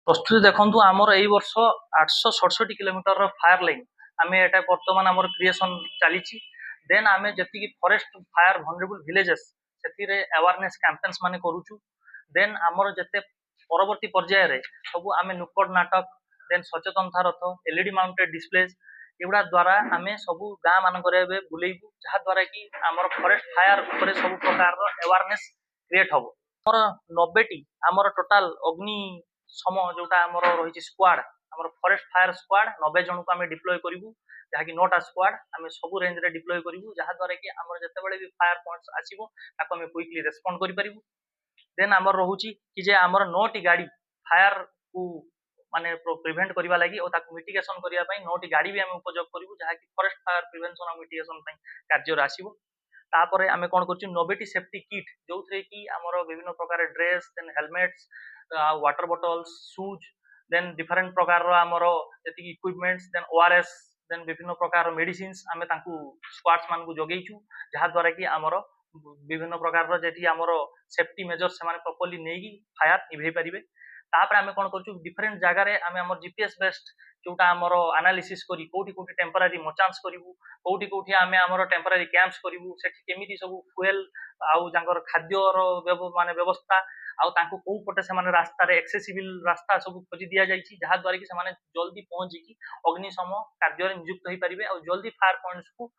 प्रस्तुति देखु आमर यही वर्ष 867 किलोमीटर फायर लाइन आम एटा बर्तमान आमर क्रिएसन चली देन आम जी फॉरेस्ट फायर वनरेबल विलेजेस से अवेयरनेस कैंपेन्स माने करूछु देन आमर जते परवर्ती पर्याय रे सब आम नुक्कड़ नाटक देन सचेतनता रथ एलईडी माउंटेड डिस्प्लेज एगुड़ा द्वारा आम सब गाँ मानक बुलेबू जहाँ द्वारा कि आमर फॉरेस्ट फायर उपरे सब प्रकार अवेयरनेस क्रिएट हम आमर 90टी आमर टोटाल अग्नि सम जोटा आमर रही स्क्वाड आमर फॉरेस्ट फायर स्क्वाड 90 जन को आम डिप्लॉय करूँ जहाँकि 9टा स्क्वाड आम सब रेंज रे डिप्लॉय करूँ जहाँ द्वारा कि आमर जितेबाला भी फायर पॉइंट्स आसो ताको आम क्विकली रेस्पॉन्ड करूँ देन आमर रोचे कि जे आमर 9टी गाड़ी फायर को माने प्रिवेंट करने लगी और ताको मिटिगेशन करने 9टी गाड़ी भी आम उपयोग करूँ जहाँकि फॉरेस्ट फायर प्रिवेंशन और मिटिगेशन कार्य आसो तापर आम कौन कर 90टी सेफ्टी किट जो थे कि आमर विभिन्न प्रकार dress then helmets water bottles shoes then different प्रकार आमर जी इक्विपमेंट्स देन ओआरएस देन विभिन्न प्रकार मेडिसिन आम स्क्वाड्स मान को जगेचु जहाँ द्वारा कि आमर विभिन्न प्रकार जी आमर सेफ्टी मेजर से प्रॉपर्ली नहीं फायर निभे पारे तापर आम कौन कर डिफरेंट जगार आम आम जीपीएस बेस्ड जोटा आमर एनालिसिस करी कोठी कोठी टेम्परारी मचान्स करूँ कोठी कोठी आम आमर टेम्परारी कैंप्स करूँ से केमी सब फुएल आउ खाद्यर माने व्यवस्था आउ कौ पटे से रास्तार एक्सेसिबल रास्ता सब खोजी दि जाइए जहाँ द्वारा कि से जल्दी पहुंची अग्निशम कार्य नियुक्त हो पारे और जल्दी फायर पॉइंट्स को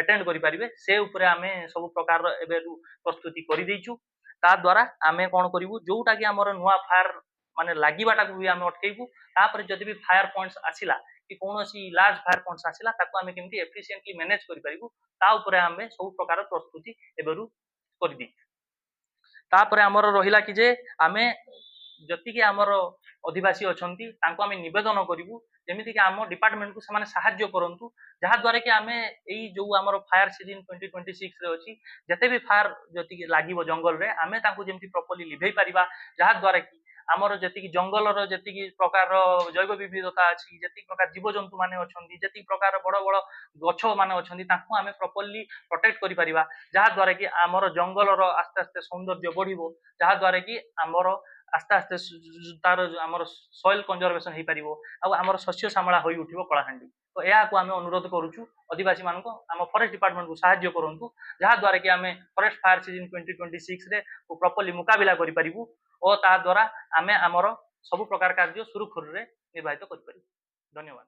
अटेंड करें से आम सब प्रकार प्रस्तुति कर ता द्वारा आम कौन करूँ जोटा कि आमर नुआ फायर माने लगिबाटा भी आम अटकेबू तापर जदि भी फायर पॉइंट्स आसिला कि कौन लार्ज फायर पॉइंट्स आसिला ताको आम केमती एफिशिएंटली मैनेज करिपारिबू ता ऊपर आम सब प्रकार प्रस्तुति एबेरु कर दी तापर आमर रहिला कि जे आमे जति आमर अधिवासी अछंती तांको आमे निवेदन करिवु जेमिति कि आम डिपार्टमेंट को समाने सहाय्य करंतु जहाँ द्वारा कि आमे एई जो आमर फायर सीजन 2026 रे अछि जते भी फायर जति लागिवो जंगल रे आमे तांको जेमिति प्रॉपर्ली लिभेई परिबा जहाँ द्वारा कि आमर जी जंगल जी प्रकार जैव विविधता अच्छी जी प्रकार जीवजंतु मैंने अच्छा जी प्रकार बड़ बड़ गछ मान अच्छा आम प्रॉपर्ली प्रोटेक्ट कर जहाँ द्वारा कि आमर जंगल आस्ते आस्ते सौंदर्य बढ़ो जहाँ द्वारा कि आमर आस्ते आस्ते तार आमर सॉइल कंजर्वेशन हो पार आमर शस्य श्यामला हो उठो कलाहांडी तो यह आम अनुरोध करुचु आदिवासी मान आम फॉरेस्ट डिपार्टमेंट को साहाय्य करूँ जहाँ द्वारा कि आम फॉरेस्ट फायर सीजन 2026 रे प्रॉपर्ली मुकाबिला करूँ और ता द्वारा आमे आमर सब प्रकार कार्य सुरुखुरु निर्वाहित कर। धन्यवाद।